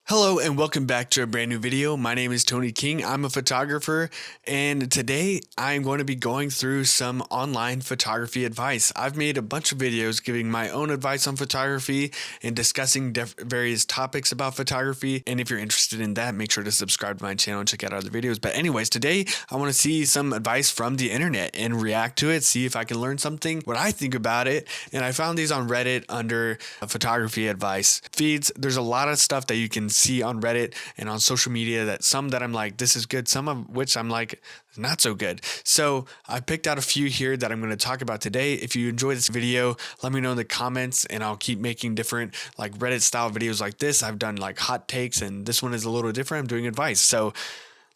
Hello and welcome back to a brand new video. My name is Tony King. I'm a photographer, and today I'm going to be going through some online photography advice. I've made a bunch of videos giving my own advice on photography and discussing various topics about photography. And if you're interested in that, make sure to subscribe to my channel and check out other videos. But anyways, today I want to see some advice from the internet and react to it, see if I can learn something, what I think about it. And I found these on Reddit under photography advice feeds. There's a lot of stuff that you can see on Reddit and on social media, that some that I'm like, this is good, some of which I'm like, not so good. So I picked out a few here that I'm going to talk about today. If you enjoy this video, let me know in the comments and I'll keep making different like Reddit style videos like this. I've done like hot takes, and this one is a little different. I'm doing advice. So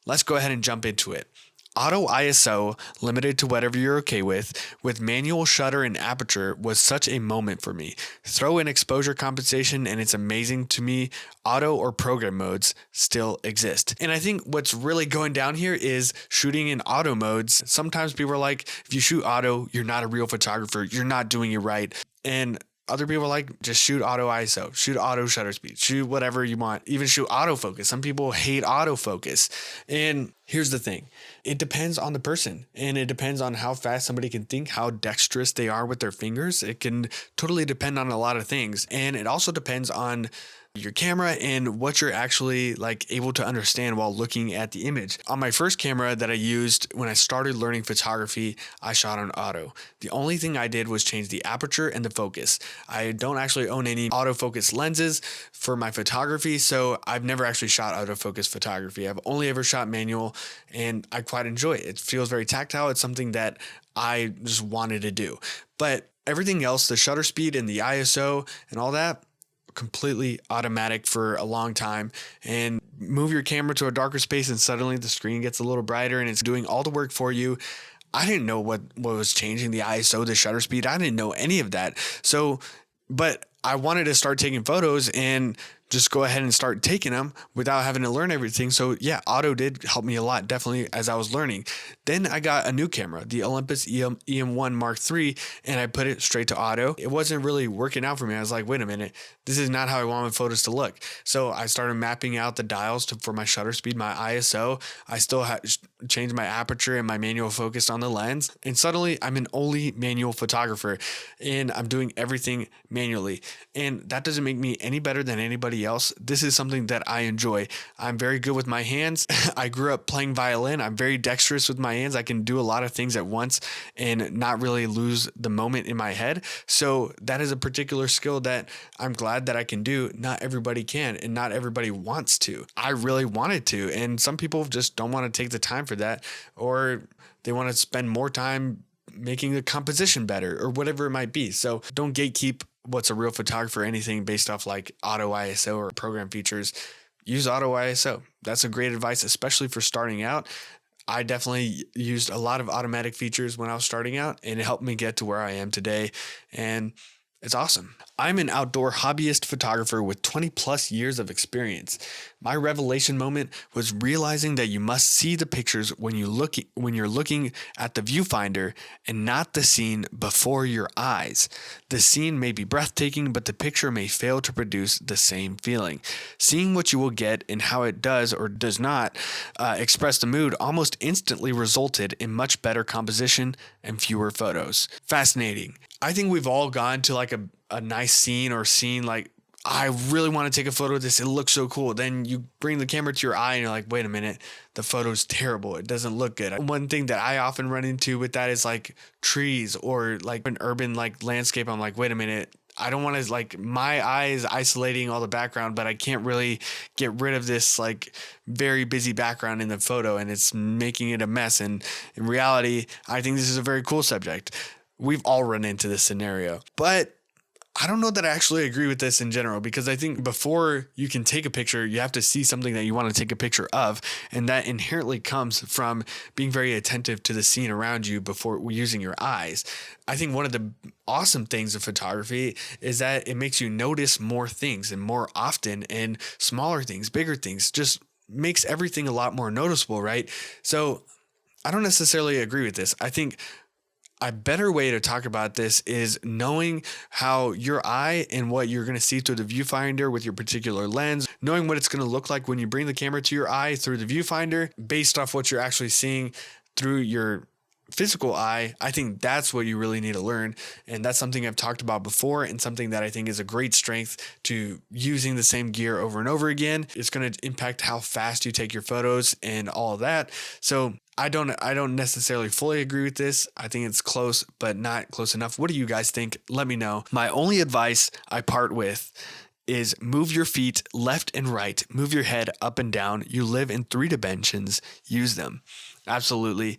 let's go ahead and jump into it. Auto ISO, limited to whatever you're okay with manual shutter and aperture was such a moment for me. Throw in exposure compensation and it's amazing to me. Auto or program modes still exist. And I think what's really going down here is shooting in auto modes. Sometimes people are like, if you shoot auto, you're not a real photographer. You're not doing it right. And other people are like, just shoot auto ISO, shoot auto shutter speed, shoot whatever you want, even shoot autofocus. Some people hate autofocus. And here's the thing. It depends on the person, and it depends on how fast somebody can think, how dexterous they are with their fingers. It can totally depend on a lot of things. And it also depends on your camera and what you're actually like able to understand while looking at the image. On my first camera that I used when I started learning photography, I shot on auto. The only thing I did was change the aperture and the focus. I don't actually own any autofocus lenses for my photography, so I've never actually shot autofocus photography. I've only ever shot manual, and I quite enjoy it. It feels very tactile. It's something that I just wanted to do. But everything else, the shutter speed and the ISO and all that, completely automatic for a long time. And move your camera to a darker space and suddenly the screen gets a little brighter and it's doing all the work for you. I didn't know what was changing the ISO, the shutter speed. I didn't know any of that. So, but I wanted to start taking photos and just go ahead and start taking them without having to learn everything. So yeah, auto did help me a lot, definitely, as I was learning. Then I got a new camera, the Olympus EM1 Mark III, and I put it straight to auto. It wasn't really working out for me. I was like, wait a minute, this is not how I want my photos to look. So I started mapping out the dials for my shutter speed, my ISO. I still changed my aperture and my manual focus on the lens. And suddenly I'm an only manual photographer and I'm doing everything manually. And that doesn't make me any better than anybody else. This is something that I enjoy. I'm very good with my hands. I grew up playing violin. I'm very dexterous with my hands. I can do a lot of things at once and not really lose the moment in my head. So that is a particular skill that I'm glad that I can do. Not everybody can, and not everybody wants to. I really wanted to, and some people just don't want to take the time for that, or they want to spend more time making the composition better or whatever it might be. So don't gatekeep what's a real photographer or anything based off like auto ISO or program features. Use auto ISO. That's a great advice, especially for starting out. I definitely used a lot of automatic features when I was starting out, and it helped me get to where I am today. And it's awesome. I'm an outdoor hobbyist photographer with 20 plus years of experience. My revelation moment was realizing that you must see the pictures when you're looking at the viewfinder and not the scene before your eyes. The scene may be breathtaking, but the picture may fail to produce the same feeling. Seeing what you will get and how it does or does not express the mood almost instantly resulted in much better composition and fewer photos. Fascinating. I think we've all gone to like a nice scene or scene like, I really want to take a photo of this. It looks so cool. Then you bring the camera to your eye and you're like, wait a minute, the photo's terrible. It doesn't look good. One thing that I often run into with that is like trees or like an urban like landscape. I'm like, wait a minute, I don't want to like my eyes isolating all the background, but I can't really get rid of this like very busy background in the photo and it's making it a mess. And in reality, I think this is a very cool subject. We've all run into this scenario, but I don't know that I actually agree with this in general, because I think before you can take a picture, you have to see something that you want to take a picture of. And that inherently comes from being very attentive to the scene around you before using your eyes. I think one of the awesome things of photography is that it makes you notice more things and more often, and smaller things, bigger things, just makes everything a lot more noticeable, right? So I don't necessarily agree with this. I think a better way to talk about this is knowing how your eye and what you're going to see through the viewfinder with your particular lens, knowing what it's going to look like when you bring the camera to your eye through the viewfinder based off what you're actually seeing through your physical eye. I think that's what you really need to learn. And that's something I've talked about before, and something that I think is a great strength to using the same gear over and over again. It's going to impact how fast you take your photos and all of that. So I don't necessarily fully agree with this. I think it's close, but not close enough. What do you guys think? Let me know. My only advice I part with is move your feet left and right, move your head up and down. You live in 3 dimensions, use them. Absolutely.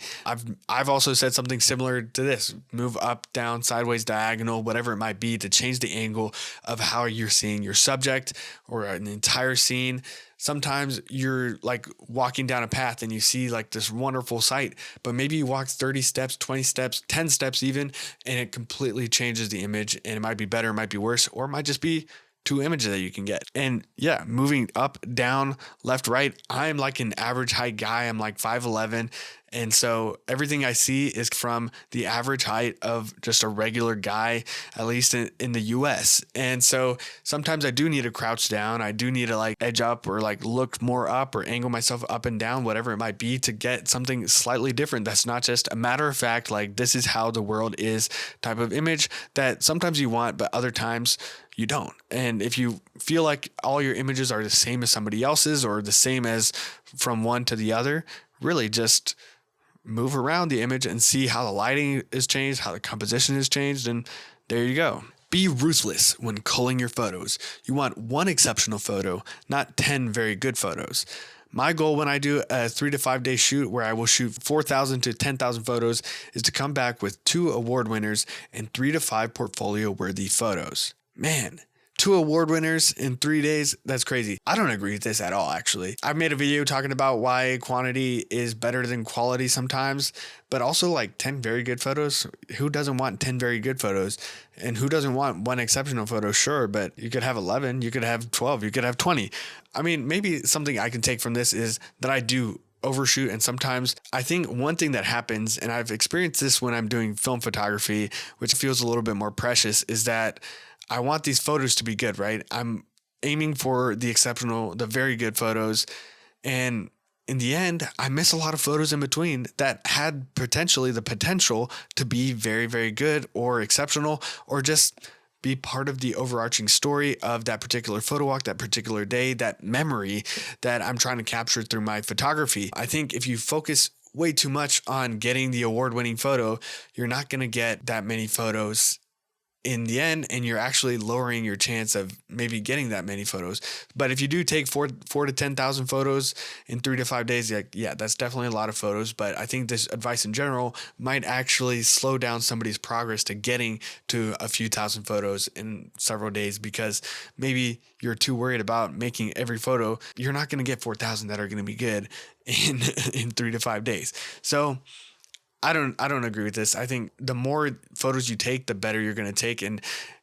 I've also said something similar to this. Move up, down, sideways, diagonal, whatever it might be, to change the angle of how you're seeing your subject or an entire scene. Sometimes you're like walking down a path and you see like this wonderful sight, but maybe you walk 30 steps, 20 steps, 10 steps even, and it completely changes the image, and it might be better, it might be worse, or it might just be 2 images that you can get. And yeah, moving up, down, left, right, I'm like an average height guy. I'm like 5'11". And so everything I see is from the average height of just a regular guy, at least in the US. And so sometimes I do need to crouch down. I do need to like edge up or like look more up or angle myself up and down, whatever it might be, to get something slightly different. That's not just a matter of fact, like this is how the world is type of image that sometimes you want, but other times you don't. And if you feel like all your images are the same as somebody else's or the same as from one to the other, really just move around the image and see how the lighting is changed, how the composition is changed, and there you go. Be ruthless when culling your photos. You want one exceptional photo, not 10 very good photos. My goal when I do a 3 to 5 day shoot where I will shoot 4,000 to 10,000 photos is to come back with 2 award winners and 3 to 5 portfolio worthy photos. Man, 2 award winners in 3 days, that's crazy. I don't agree with this at all, actually. I've made a video talking about why quantity is better than quality sometimes, but also like 10 very good photos. Who doesn't want 10 very good photos? And who doesn't want 1 exceptional photo? Sure, but you could have 11, you could have 12, you could have 20. I mean, maybe something I can take from this is that I do overshoot. And sometimes I think one thing that happens, and I've experienced this when I'm doing film photography, which feels a little bit more precious, is that I want these photos to be good, right? I'm aiming for the exceptional, the very good photos. And in the end, I miss a lot of photos in between that had potentially the potential to be very, very good or exceptional, or just be part of the overarching story of that particular photo walk, that particular day, that memory that I'm trying to capture through my photography. I think if you focus way too much on getting the award-winning photo, you're not going to get that many photos in the end, and you're actually lowering your chance of maybe getting that many photos. But if you do take 4 to 10,000 photos in 3 to 5 days, yeah, that's definitely a lot of photos. But I think this advice in general might actually slow down somebody's progress to getting to a few thousand photos in several days, because maybe you're too worried about making every photo. You're not going to get 4,000 that are going to be good in 3 to 5 days. So I don't agree with this. I think the more photos you take, the better you're going to take. And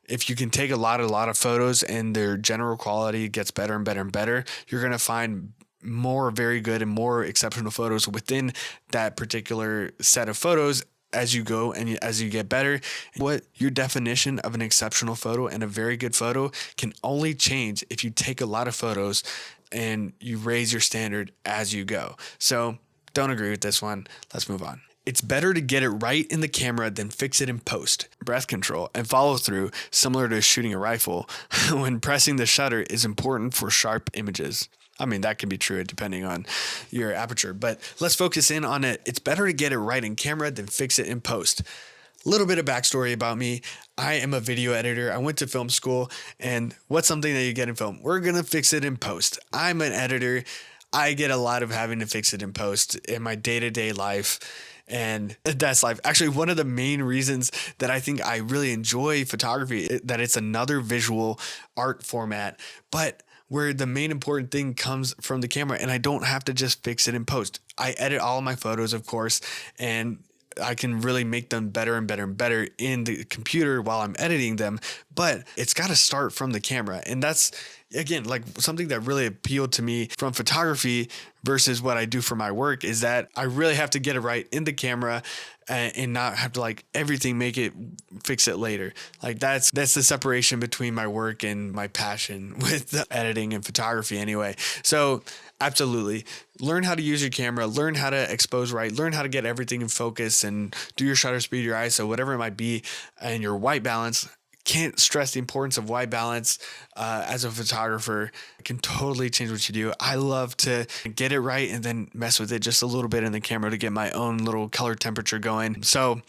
if you can take a lot of photos and their general quality gets better and better and better, you're going to find more very good and more exceptional photos within that particular set of photos as you go and as you get better. What your definition of an exceptional photo and a very good photo can only change if you take a lot of photos and you raise your standard as you go. So don't agree with this one. Let's move on. It's better to get it right in the camera than fix it in post. Breath control and follow through, similar to shooting a rifle, when pressing the shutter is important for sharp images. I mean, that can be true depending on your aperture, but let's focus in on it. It's better to get it right in camera than fix it in post. A little bit of backstory about me. I am a video editor. I went to film school, and what's something that you get in film? We're going to fix it in post. I'm an editor. I get a lot of having to fix it in post in my day-to-day life. And that's life. Actually, one of the main reasons that I think I really enjoy photography, that it's another visual art format, but where the main important thing comes from the camera, and I don't have to just fix it in post. I edit all of my photos, of course, and I can really make them better and better and better in the computer while I'm editing them, but it's got to start from the camera. And that's again, like something that really appealed to me from photography versus what I do for my work is that I really have to get it right in the camera and not have to like everything fix it later. Like that's the separation between my work and my passion with editing and photography anyway. So absolutely learn how to use your camera, learn how to expose right, learn how to get everything in focus and do your shutter speed, your ISO, whatever it might be, and your white balance. Can't stress the importance of white balance as a photographer. It can totally change what you do. I love to get it right and then mess with it just a little bit in the camera to get my own little color temperature going. So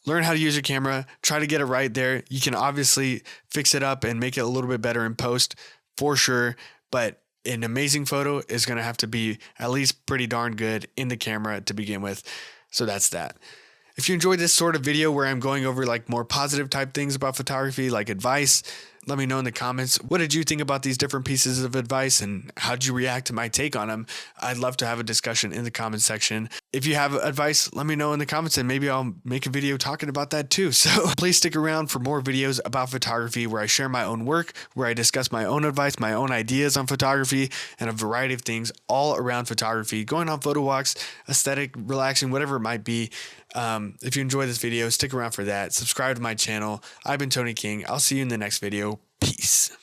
learn how to use your camera, try to get it right there. You can obviously fix it up and make it a little bit better in post for sure, but an amazing photo is going to have to be at least pretty darn good in the camera to begin with. So that's that. If you enjoyed this sort of video where I'm going over like more positive type things about photography, like advice, let me know in the comments. What did you think about these different pieces of advice and how did you react to my take on them? I'd love to have a discussion in the comment section. If you have advice, let me know in the comments and maybe I'll make a video talking about that too. So please stick around for more videos about photography where I share my own work, where I discuss my own advice, my own ideas on photography, and a variety of things all around photography, going on photo walks, aesthetic, relaxing, whatever it might be. If you enjoyed this video, stick around for that. Subscribe to my channel. I've been Tony King. I'll see you in the next video. Peace.